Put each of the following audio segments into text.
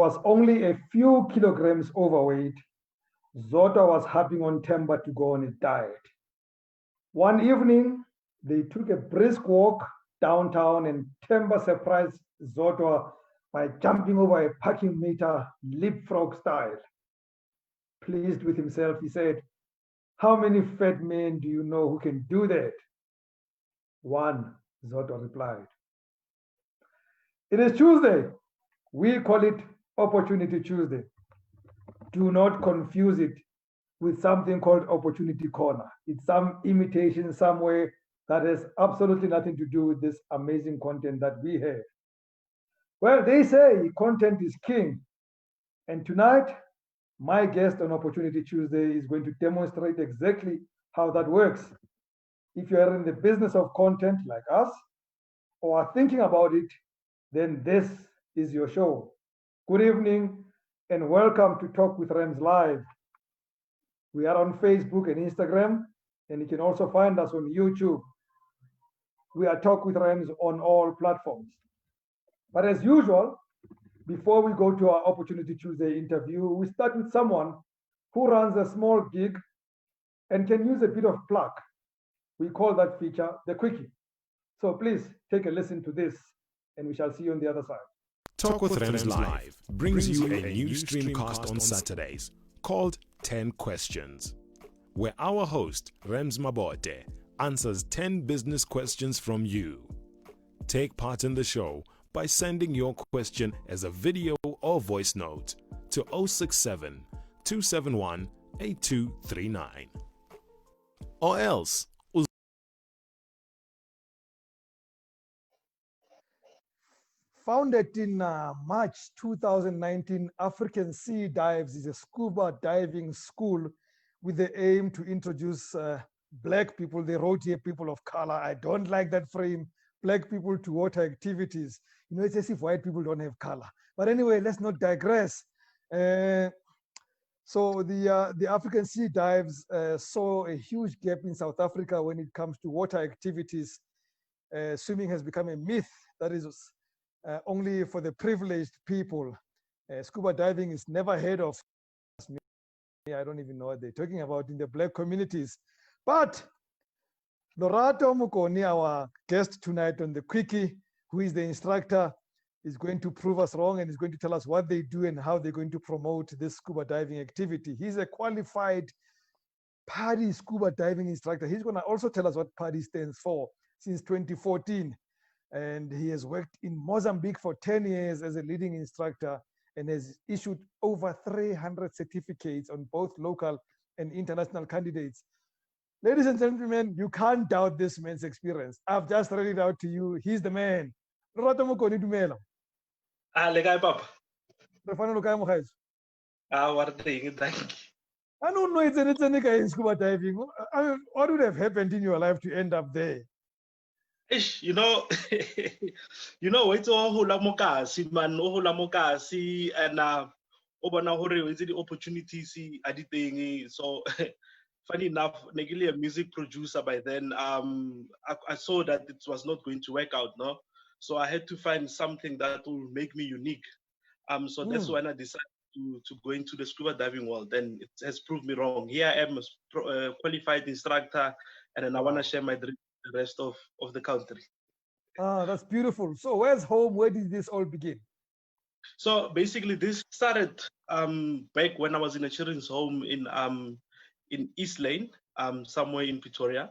was only a few kilograms overweight, Zodwa was hopping on Temba to go on a diet. One evening, they took a brisk walk downtown and Temba surprised Zodwa by jumping over a parking meter leapfrog style. Pleased with himself, he said, "How many fat men do you know who can do that?" "One," Zodwa replied. It is Tuesday. We call it Opportunity Tuesday. Do not confuse it with something called Opportunity Corner. It's some imitation somewhere that has absolutely nothing to do with this amazing content that we have. Well, they say content is king. And tonight, my guest on Opportunity Tuesday is going to demonstrate exactly how that works. If you are in the business of content like us or are thinking about it, then this is your show. Good evening and welcome to Talk with Rams Live. We are on Facebook and Instagram, and you can also find us on YouTube. We are Talk with Rams on all platforms. But as usual, before we go to our Opportunity Tuesday interview, we start with someone who runs a small gig and can use a bit of pluck. We call that feature the Quickie. So please take a listen to this, and we shall see you on the other side. Talk with Rams Live brings you a new streamcast on Saturdays called 10 Questions, where our host, Rams Mabote, answers 10 business questions from you. Take part in the show by sending your question as a video or voice note to 067 271 8239. Or else, Founded in March 2019, African Sea Dives is a scuba diving school with the aim to introduce Black people, they wrote here people of color. I don't like that frame, Black people to water activities. You know, it's as if white people don't have color. But anyway, let's not digress. So the African Sea Dives saw a huge gap in South Africa when it comes to water activities. Swimming has become a myth that is only for the privileged people. Scuba diving is never heard of. I don't even know what they're talking about in the Black communities. But Lorato Mukoni, our guest tonight on the Quickie, who is the instructor, is going to prove us wrong and is going to tell us what they do and how they're going to promote this scuba diving activity. He's a qualified PADI scuba diving instructor. He's going to also tell us what PADI stands for since 2014. And he has worked in Mozambique for 10 years as a leading instructor and has issued over 300 certificates on both local and international candidates. Ladies and gentlemen, you can't doubt this man's experience. I've just read it out to you. He's the man. Lorato Mokoni dumela. Le kae papa? Re fana lo kae mo gaetso? What thing? Thank you. I don't know it's any guy in scuba diving. I mean, what would have happened in your life to end up there? You know, it's all hula mokasi, man, o hula mokasi, and obana hore it's the opportunities are the thing. So funny enough, Negili, a music producer by then, I saw that it was not going to work out, no? So I had to find something that will make me unique. So that's when I decided to go into the scuba diving world, and it has proved me wrong. Here I am a qualified instructor, and then I want to share my dream with the rest of the country. That's beautiful. So where's home? Where did this all begin? So basically, this started back when I was in a children's home in East Lane, somewhere in Pretoria.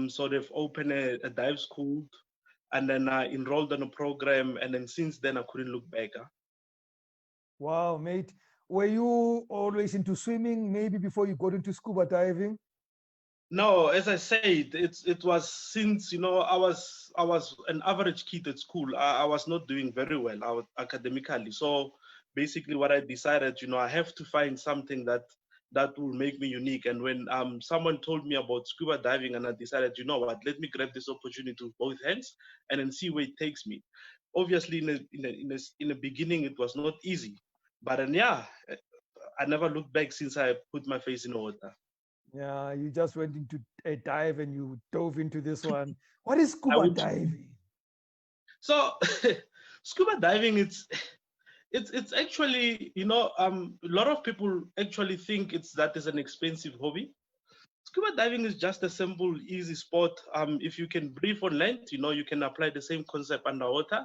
So they've opened a dive school, and then I enrolled in a program, and then since then I couldn't look back. Wow, mate. Were you always into swimming, maybe before you got into scuba diving? No, as I said, it was since, you know, I was an average kid at school. I was not doing very well academically. So basically what I decided, you know, I have to find something that will make me unique. And when someone told me about scuba diving, and I decided, you know what, let me grab this opportunity with both hands and then see where it takes me. Obviously, in the beginning, it was not easy. But then, yeah, I never looked back since I put my face in the water. Yeah, you just went into a dive and you dove into this one. What is scuba diving? So, scuba diving, It's actually, a lot of people actually think that is an expensive hobby. Scuba diving is just a simple, easy sport. If you can breathe on land, you can apply the same concept underwater,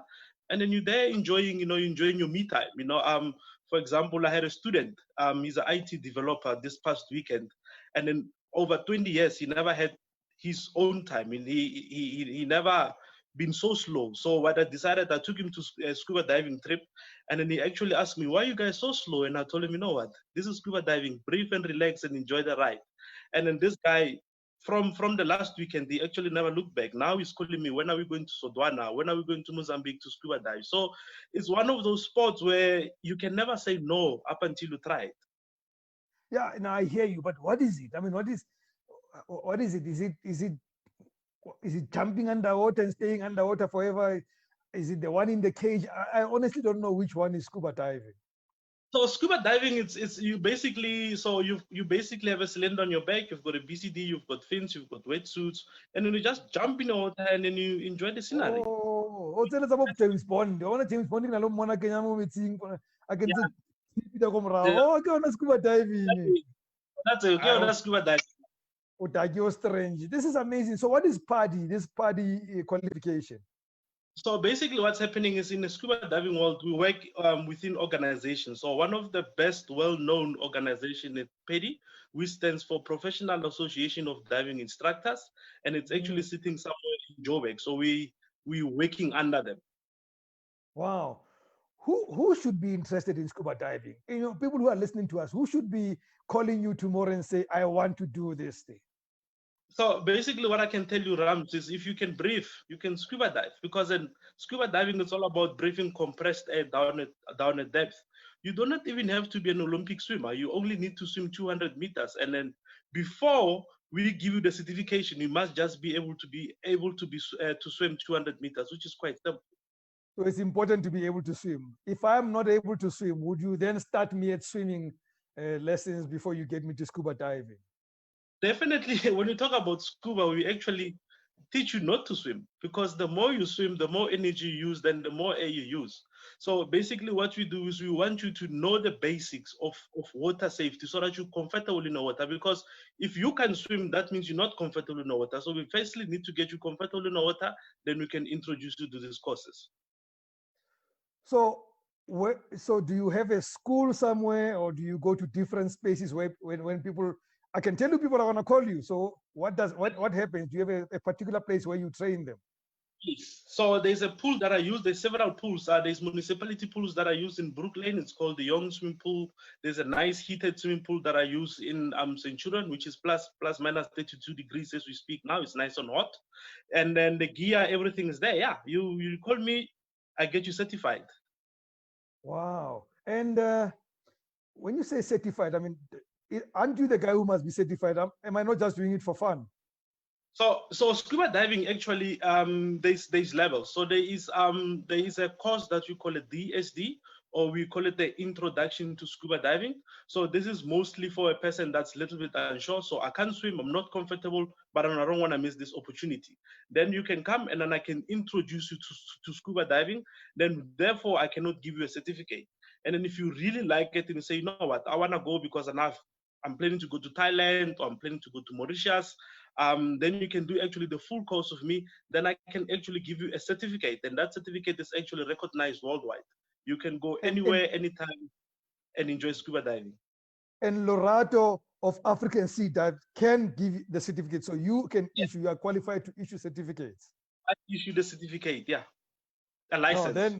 and then you're there enjoying, enjoying your me time. For example, I had a student. He's an IT developer this past weekend, and then over 20 years, he never had his own time. I mean, he never been so slow. So what I decided, I took him to a scuba diving trip, and then he actually asked me, "Why are you guys so slow?" And I told him, "You know what? This is scuba diving. Breathe and relax and enjoy the ride." And then this guy, from the last weekend, he actually never looked back. Now he's calling me, "When are we going to Sodwana? When are we going to Mozambique to scuba dive?" So it's one of those sports where you can never say no up until you try it. Yeah, now I hear you, but what is it? I mean, what is it? Is it jumping underwater and staying underwater forever? Is it the one in the cage? I honestly don't know which one is scuba diving. So scuba diving, it's you basically, you basically have a cylinder on your back. You've got a BCD, you've got fins, you've got wetsuits, and then you just jump in the water and then you enjoy the scenery. Oh, tell us about James Bond. I want James Bond in a long Mona Kenya movie. I can Yeah, just the, oh, okay, on scuba diving. that's okay. That's scuba diving. Oh, strange. This is amazing. So, what is PADI? This PADI qualification? So basically what's happening is in the scuba diving world, we work within organizations. So one of the best well-known organization is PADI, which stands for Professional Association of Diving Instructors, and it's actually sitting somewhere in Joburg. So we working under them. Wow. Who should be interested in scuba diving? People who are listening to us, who should be calling you tomorrow and say, I want to do this thing? So basically what I can tell you, Rams, is if you can breathe, you can scuba dive, because in scuba diving, it's all about breathing compressed air down at depth. You do not even have to be an Olympic swimmer. You only need to swim 200 meters. And then before we give you the certification, you must just be able to swim 200 meters, which is quite simple. So it's important to be able to swim. If I'm not able to swim, would you then start me at swimming lessons before you get me to scuba diving? Definitely, when you talk about scuba, we actually teach you not to swim, because the more you swim, the more energy you use, then the more air you use. So basically what we do is we want you to know the basics of water safety so that you're comfortable in the water, because if you can swim, that means you're not comfortable in the water. So we firstly need to get you comfortable in the water, then we can introduce you to these courses. So, so do you have a school somewhere, or do you go to different spaces where when people? I can tell you people are going to call you. So what happens? Do you have a particular place where you train them? Yes. So there's a pool that I use. There's several pools. There's municipality pools that I use in Brooklyn. It's called the Young Swimming Pool. There's a nice heated swimming pool that I use in Centurion, which is plus minus 32 degrees as we speak now. It's nice and hot. And then the gear, everything is there. Yeah, you call me, I get you certified. Wow. And when you say certified, I mean, aren't you the guy who must be certified? Am I not just doing it for fun? So scuba diving actually there's levels. So there is a course that we call it DSD, or we call it the Introduction to Scuba Diving. So this is mostly for a person that's a little bit unsure. So I can't swim, I'm not comfortable, but I don't want to miss this opportunity. Then you can come and then I can introduce you to scuba diving. Then therefore I cannot give you a certificate. And then if you really like it and you say, you know what, I want to go because I'm planning to go to Thailand, or I'm planning to go to Mauritius, then you can do actually the full course of me. Then I can actually give you a certificate, and that certificate is actually recognized worldwide. You can go anywhere, anytime, and enjoy scuba diving. And Lorato of African Sea Dive can give the certificate, so you can issue. You are qualified to issue certificates. I issue the certificate, yeah, a license. No,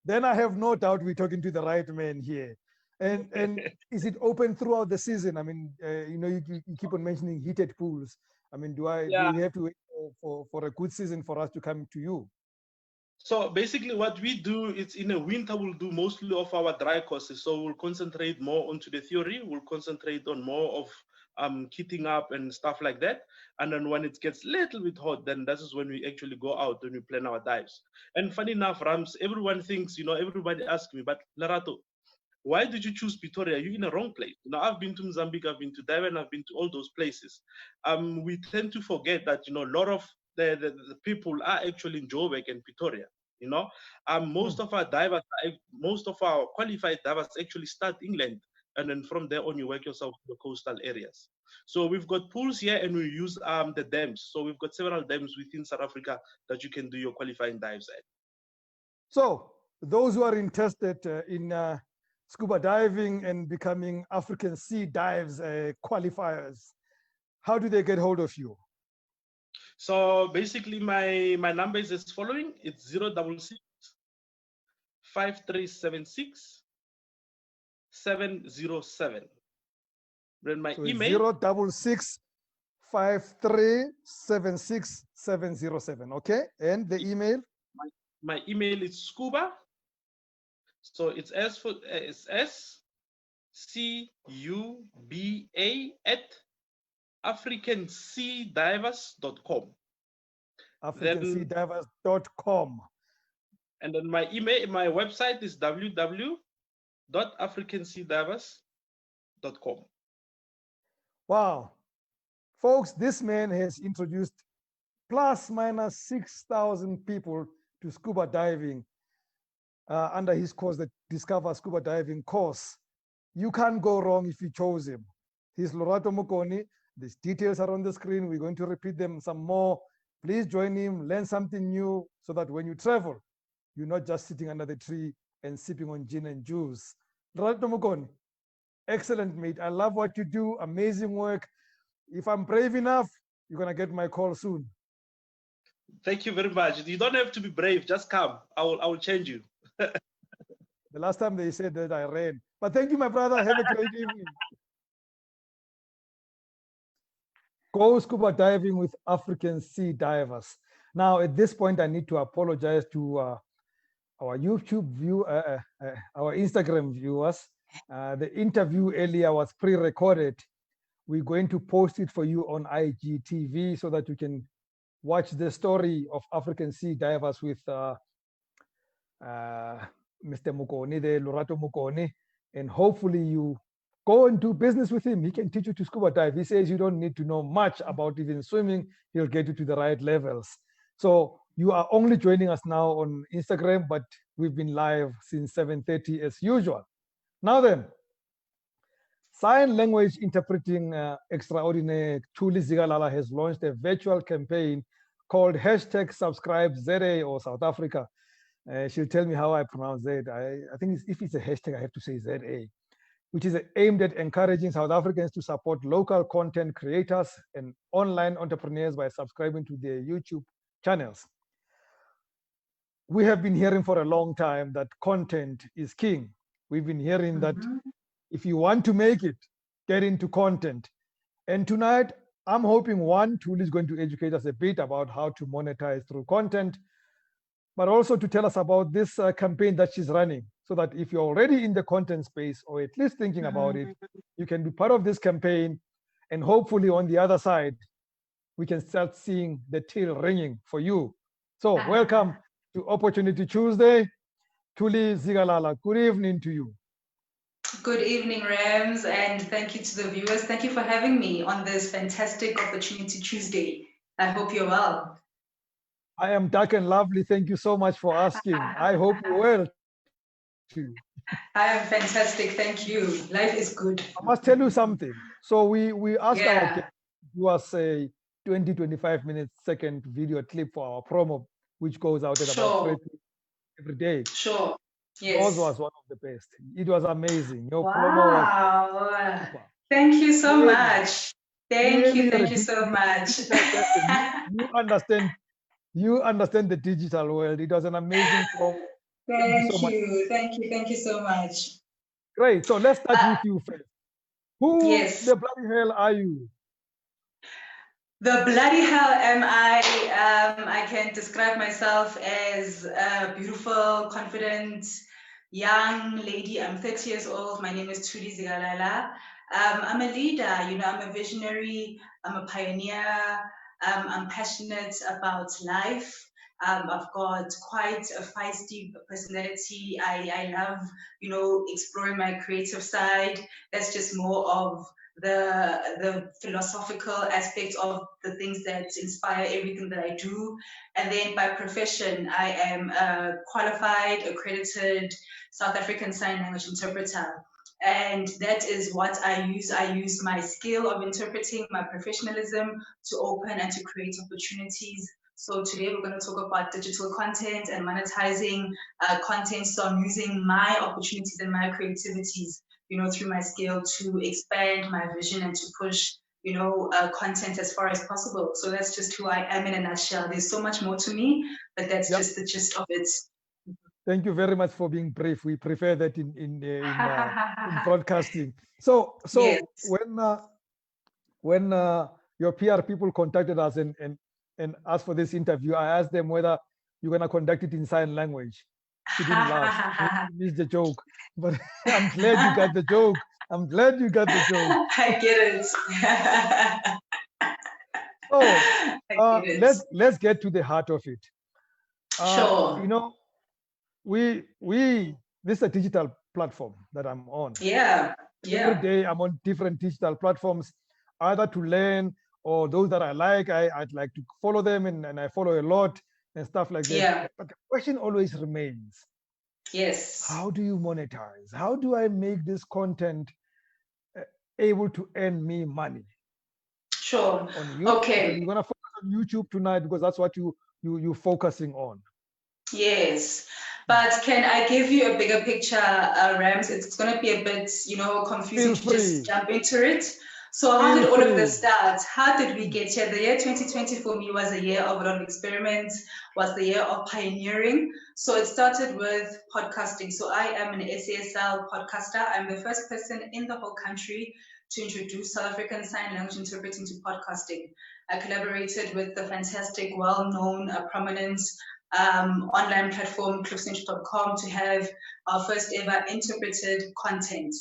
then I have no doubt we're talking to the right man here. And is it open throughout the season? I mean, you keep on mentioning heated pools. I mean, do we have to wait for a good season for us to come to you? So basically what we do is in the winter, we'll do mostly of our dry courses. So we'll concentrate more onto the theory. We'll concentrate on more of kitting up and stuff like that. And then when it gets a little bit hot, then that is when we actually go out and we plan our dives. And funny enough, Rams, everyone thinks, everybody asks me, but Larato, why did you choose Pretoria? You're in the wrong place. I've been to Mozambique, I've been to Durban, I've been to all those places. We tend to forget that, a lot of the people are actually in Joburg and Pretoria. You know, most of our divers, most of our qualified divers actually start England, and then from there on you work yourself to the coastal areas. So we've got pools here, and we use the dams. So we've got several dams within South Africa that you can do your qualifying dives at. So those who are interested in scuba diving and becoming African sea dives qualifiers, how do they get hold of you? So basically my number is as following. It's 066 5376 707. Then my email 066 5376 707. Okay, and the email? My email is scuba. So it's SCUBA at africanseadivers.com. africanseadivers.com. And then my website is www.africanseadivers.com. Wow. Folks, this man has introduced plus minus 6,000 people to scuba diving under his course, the Discover Scuba Diving course. You can't go wrong if you chose him. He's Lorato Mukoni. These details are on the screen. We're going to repeat them some more. Please join him, learn something new so that when you travel, you're not just sitting under the tree and sipping on gin and juice. Lorato Mukoni, excellent, mate. I love what you do. Amazing work. If I'm brave enough, you're going to get my call soon. Thank you very much. You don't have to be brave. Just come. I will change you. The last time they said that I ran. But thank you, my brother. Have a great evening. Go scuba diving with African sea divers. Now, at this point, I need to apologize to our YouTube view, our Instagram viewers. The interview earlier was pre-recorded. We're going to post it for you on IGTV so that you can watch the story of African sea divers with Mr. Mukoni, the Lorato Mukoni, and hopefully you go and do business with him. He can teach you to scuba dive. He says you don't need to know much about even swimming. He'll get you to the right levels. So you are only joining us now on Instagram, but we've been live since 7:30 as usual. Now then, sign language interpreting extraordinaire Thuli Zikalala has launched a virtual campaign called #SubscribeZA or South Africa. She'll tell me how I pronounce that. I think if it's a hashtag, I have to say ZA, which is aimed at encouraging South Africans to support local content creators and online entrepreneurs by subscribing to their YouTube channels. We have been hearing for a long time that content is king. We've been hearing that if you want to make it, get into content. And tonight, I'm hoping Thuli is going to educate us a bit about how to monetize through content, but also to tell us about this campaign that she's running, so that if you're already in the content space or at least thinking about it, you can be part of this campaign. And hopefully on the other side, we can start seeing the till ringing for you. So welcome to Opportunity Tuesday. Thuli Zikalala, good evening to you. Good evening, Rams, and thank you to the viewers. Thank you for having me on this fantastic Opportunity Tuesday. I hope you're well. I am dark and lovely. Thank you so much for asking. I hope you're well too. I am fantastic. Thank you. Life is good. I must tell you something. So we asked our guests to do us a 20-25 minute second video clip for our promo, which goes out at about 30 every day. Sure. Yes. Yours was one of the best. It was amazing. Your promo was super. Thank you so much. Thank you so much. You understand the digital world. It was an amazing promo. Thank you so much. Great. So let's start with you first. Who the bloody hell are you? The bloody hell am I? I can describe myself as a beautiful, confident, young lady. I'm 30 years old. My name is Thuli Zikalala. I'm a leader, I'm a visionary, I'm a pioneer. I'm passionate about life. I've got quite a feisty personality. I love, exploring my creative side. That's just more of the philosophical aspects of the things that inspire everything that I do. And then by profession, I am a qualified, accredited South African Sign Language interpreter. And that is what I use. I use my skill of interpreting, my professionalism to open and to create opportunities. So today we're going to talk about digital content and monetizing content. So I'm using my opportunities and my creativities, through my skill to expand my vision and to push, content as far as possible. So that's just who I am in a nutshell. There's so much more to me, but that's just the gist of it. Thank you very much for being brief. We prefer that in broadcasting. So yes. when your PR people contacted us and asked for this interview, I asked them whether you're going to conduct it in sign language. She didn't laugh. She missed the joke, but I'm glad you got the joke. I'm glad you got the joke. I get it. So let's get to the heart of it. Sure. This is a digital platform that I'm on. Yeah. Every day I'm on different digital platforms, either to learn or those that I like. I'd like to follow them and I follow a lot and stuff like that. Yeah. But the question always remains. Yes. How do you monetize? How do I make this content able to earn me money? Sure. On YouTube. Okay. You're gonna focus on YouTube tonight because that's what you're focusing on. Yes, but can I give you a bigger picture, Rams? It's going to be a bit, confusing to just jump into it. So how did all of this start? How did we get here? The year 2020 for me was a year of a lot of experiments, was the year of pioneering. So it started with podcasting. So I am an SASL podcaster. I'm the first person in the whole country to introduce South African Sign Language interpreting to podcasting. I collaborated with the fantastic, well-known, prominent online platform cliffcentral.com to have our first ever interpreted content.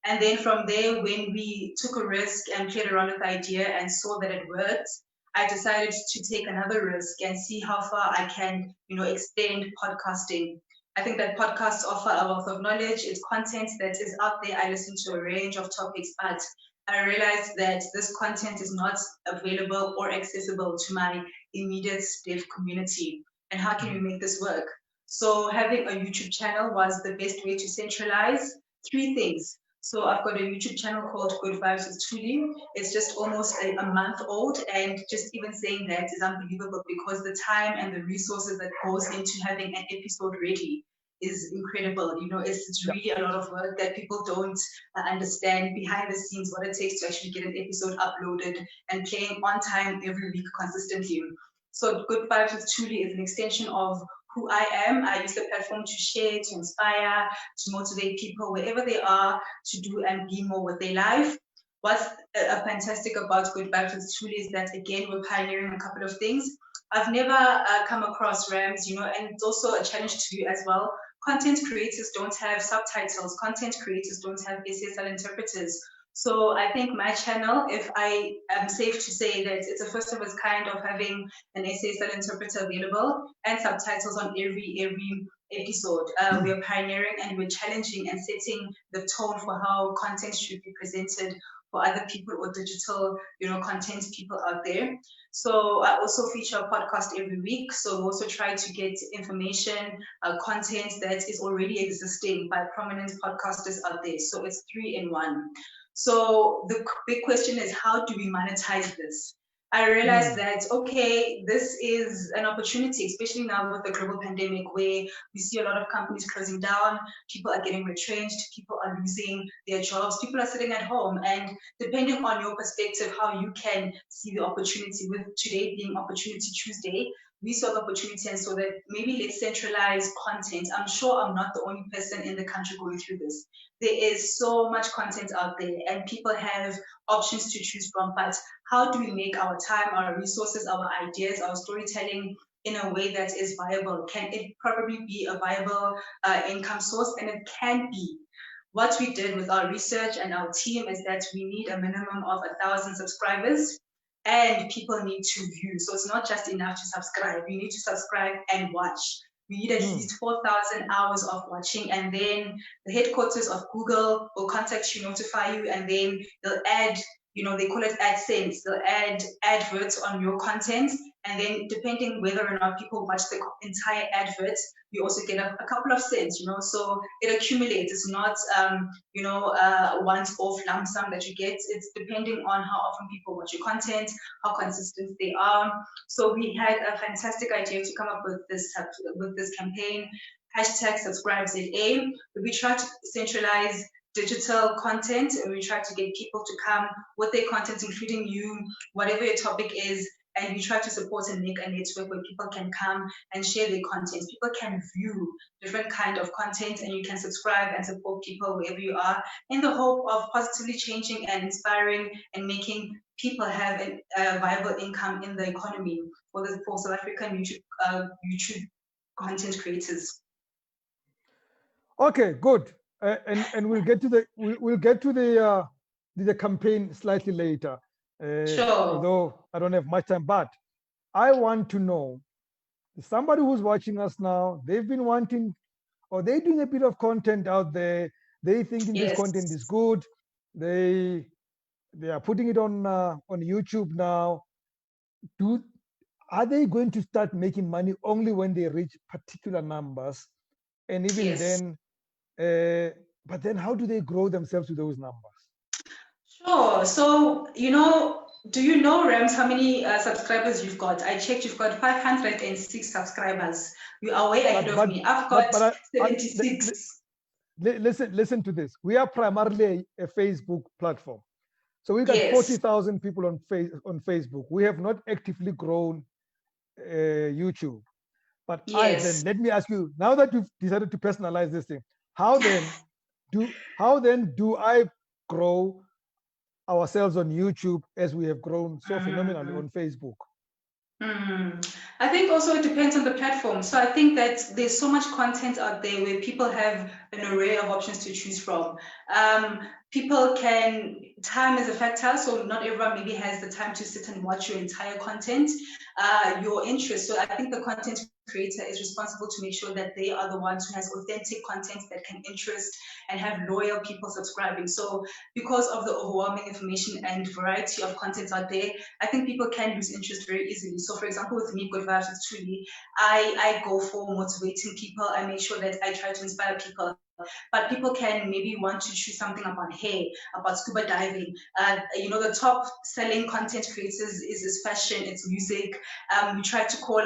And then from there, when we took a risk and played around with the idea and saw that it worked, I decided to take another risk and see how far I can, extend podcasting. I think that podcasts offer a wealth of knowledge. It's content that is out there. I listen to a range of topics, but I realized that this content is not available or accessible to my immediate deaf community. And how can we make this work? So having a YouTube channel was the best way to centralize 3 things. So I've got a YouTube channel called Good Vibes with Thuli. It's just almost a month old, and just even saying that is unbelievable because the time and the resources that goes into having an episode ready is incredible. It's really a lot of work that people don't understand behind the scenes, what it takes to actually get an episode uploaded and playing on time every week consistently. So Good Vibes with Thuli is an extension of who I am. I use the platform to share, to inspire, to motivate people wherever they are to do and be more with their life. What's fantastic about Good Vibes with Thuli is that, again, we're pioneering a couple of things. I've never come across Rams, and it's also a challenge to you as well. Content creators don't have subtitles. Content creators don't have SASL interpreters. So I think my channel, if I am safe to say that it's a first of its kind of having an SASL interpreter available and subtitles on every episode. We are pioneering and we're challenging and setting the tone for how content should be presented for other people or digital, content people out there. So I also feature a podcast every week. So we also try to get information, content that is already existing by prominent podcasters out there. So it's 3 in 1. So the big question is, how do we monetize this? I realized that, okay, this is an opportunity, especially now with the global pandemic, where we see a lot of companies closing down, people are getting retrenched, people are losing their jobs, people are sitting at home. And depending on your perspective, how you can see the opportunity, with today being Opportunity Tuesday, we saw the opportunity and so that maybe let's centralize content. I'm sure I'm not the only person in the country going through this. There is so much content out there and people have options to choose from, but how do we make our time, our resources, our ideas, our storytelling in a way that is viable? Can it probably be a viable income source? And it can be. What we did with our research and our team is that we need a minimum of 1,000 subscribers and people need to view. So it's not just enough to subscribe. You need to subscribe and watch. we need at least 4,000 hours of watching, and then the headquarters of Google will contact you, notify you, and then they'll add, they call it AdSense. They'll add adverts on your content, and then depending whether or not people watch the entire advert, you also get a couple of cents, so it accumulates. It's not, once-off lump sum that you get. It's depending on how often people watch your content, how consistent they are. So we had a fantastic idea to come up with this campaign, #SubscribeZA. We try to centralize digital content, and we try to get people to come with their content, including you, whatever your topic is, and we try to support and make a network where people can come and share their content. People can view different kind of content, and you can subscribe and support people wherever you are, in the hope of positively changing and inspiring and making people have a viable income in the economy for South African YouTube content creators. Okay, good. And we'll get to the campaign slightly later. Sure. Although I don't have much time, but I want to know, somebody who's watching us now, they've been wanting, or they're doing a bit of content out there. They thinking this content is good. They are putting it on YouTube now. Are they going to start making money only when they reach particular numbers? And even then, but then how do they grow themselves to those numbers? Sure. So, do you know, Rams, how many subscribers you've got? I checked, you've got 506 subscribers. You are way ahead of me. I've got 76. Listen to this. We are primarily a Facebook platform. So we got 40,000 people on Facebook. We have not actively grown YouTube. But then let me ask you, now that you've decided to personalize this thing, how then do I grow ourselves on YouTube as we have grown so phenomenally on Facebook? I think also it depends on the platform. So I think that there's so much content out there where people have an array of options to choose from. Time is a factor, so not everyone maybe has the time to sit and watch your entire content, your interest. So I think the content creator is responsible to make sure that they are the ones who has authentic content that can interest and have loyal people subscribing. So because of the overwhelming information and variety of content out there, I think people can lose interest very easily. So for example, with me, Good Vibes with Thuli, I go for motivating people. I make sure that I try to inspire people. But people can maybe want to choose something about hair, about scuba diving. The top selling content creators is fashion, it's music. We try to call,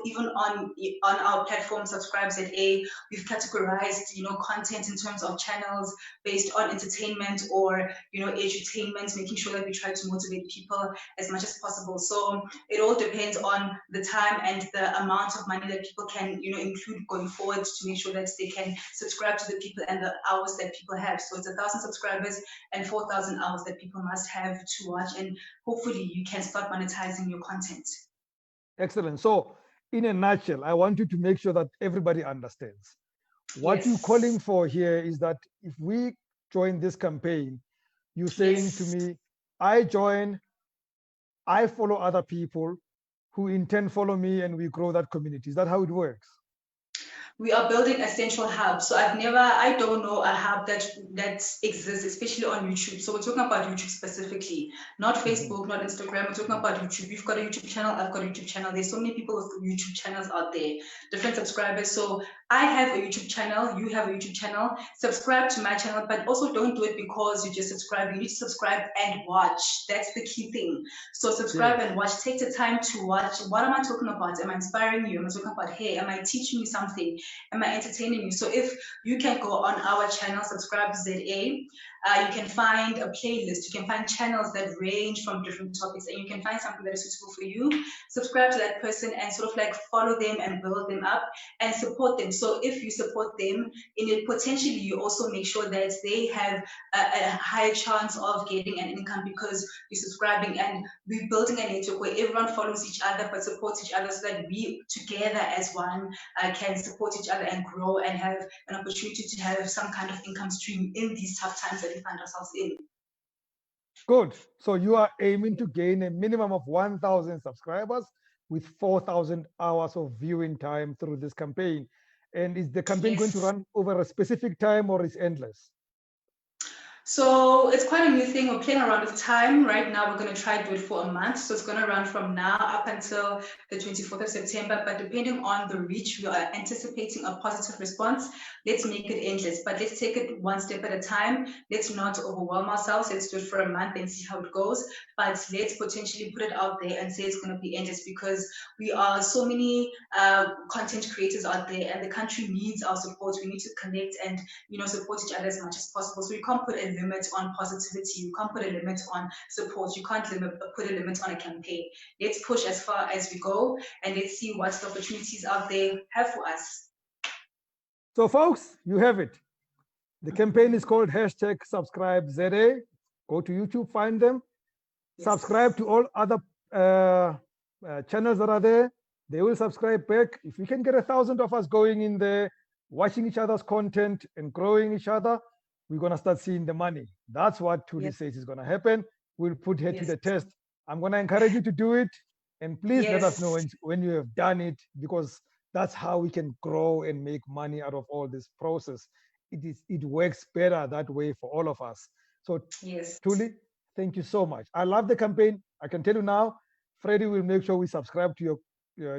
even on our platform, SubscribeZA, we've categorized, content in terms of channels based on entertainment or, edutainment, making sure that we try to motivate people as much as possible. So it all depends on the time and the amount of money that people can, include going forward to make sure that they can subscribe to the people and the hours that people have. So it's 1,000 subscribers and 4,000 hours that people must have to watch, and hopefully you can start monetizing your content. Excellent. So in a nutshell, I want you to make sure that everybody understands. What you're calling for here is that if we join this campaign, you're saying to me, I join, I follow other people who in turn follow me, and we grow that community. Is that how it works? We are building a central hub. So I don't know a hub that exists, especially on YouTube. So we're talking about YouTube specifically, not Facebook, not Instagram. We're talking about YouTube. You've got a YouTube channel, I've got a YouTube channel. There's so many people with YouTube channels out there, different subscribers. So I have a YouTube channel, you have a YouTube channel. Subscribe to my channel, but also don't do it because you just subscribe. You need to subscribe and watch. That's the key thing. So subscribe and watch. Take the time to watch. What am I talking about? Am I inspiring you? Am I talking about, hey, am I teaching you something? Am I entertaining you? So if you can go on our channel, SubscribeZA, you can find a playlist, you can find channels that range from different topics, and you can find something that is suitable for you. Subscribe to that person and sort of like follow them and build them up and support them. So if you support them, in it potentially you also make sure that they have a higher chance of getting an income because you're subscribing, and we're building a network where everyone follows each other but supports each other, so that we together as one can support each other and grow and have an opportunity to have some kind of income stream in these tough times that we find ourselves in. Good. So you are aiming to gain a minimum of 1,000 subscribers with 4,000 hours of viewing time through this campaign. And is the campaign going to run over a specific time, or is endless? So it's quite a new thing. We're playing around with time. Right now, we're going to try to do it for a month. So it's going to run from now up until the 24th of September. But depending on the reach, we are anticipating a positive response. Let's make it endless, but let's take it one step at a time. Let's not overwhelm ourselves. Let's do it for a month and see how it goes. But let's potentially put it out there and say it's going to be endless, because we are so many content creators out there, and the country needs our support. We need to connect and support each other as much as possible. So we can't put a limit on positivity. You can't put a limit on support. You can't put a limit on a campaign. Let's push as far as we go, and let's see what the opportunities out there have for us. So folks, you have it. The campaign is called #SubscribeZA. Go to YouTube, find them. Yes. Subscribe to all other channels that are there. They will subscribe back. If we can get 1,000 of us going in there, watching each other's content and growing each other, we're going to start seeing the money. That's what Thuli says is going to happen. We'll put her to the test. I'm going to encourage you to do it. And please let us know when you have done it, because that's how we can grow and make money out of all this process. It works better that way for all of us. So Thuli, thank you so much. I love the campaign. I can tell you now, Freddie will make sure we subscribe to your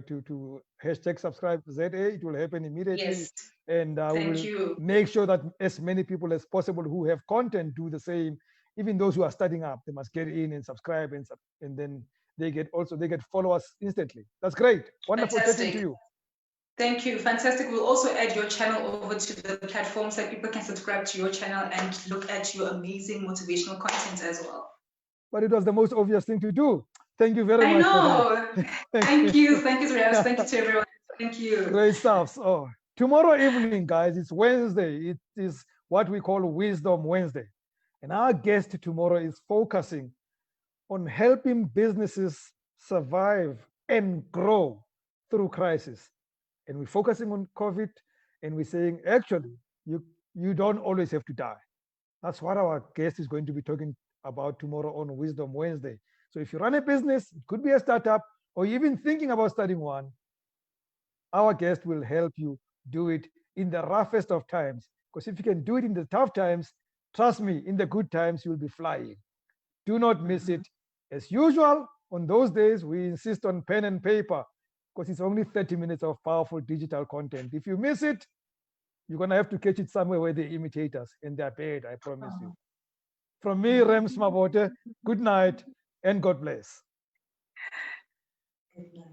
to #SubscribeZA. It will happen immediately. Yes. And we will make sure that as many people as possible who have content do the same. Even those who are starting up, they must get in and subscribe, and then they get followers instantly. That's great. Wonderful chatting to you. Thank you. Fantastic. We'll also add your channel over to the platform so people can subscribe to your channel and look at your amazing motivational content as well. But it was the most obvious thing to do. Thank you very much. I know. Thank you. Thank you, Rams. Thank you to everyone. Thank you. Great stuff. So tomorrow evening, guys, it's Wednesday. It is what we call Wisdom Wednesday. And our guest tomorrow is focusing on helping businesses survive and grow through crisis. And we're focusing on COVID, and we're saying, actually, you don't always have to die. That's what our guest is going to be talking about tomorrow on Wisdom Wednesday. So if you run a business, it could be a startup, or even thinking about starting one, our guest will help you do it in the roughest of times. Because if you can do it in the tough times, trust me, in the good times, you'll be flying. Do not miss it. As usual, on those days, we insist on pen and paper, because it's only 30 minutes of powerful digital content. If you miss it, you're going to have to catch it somewhere where they imitate us, and they're bad, I promise you. From me, Rems Mabote, good night and God bless. Good night.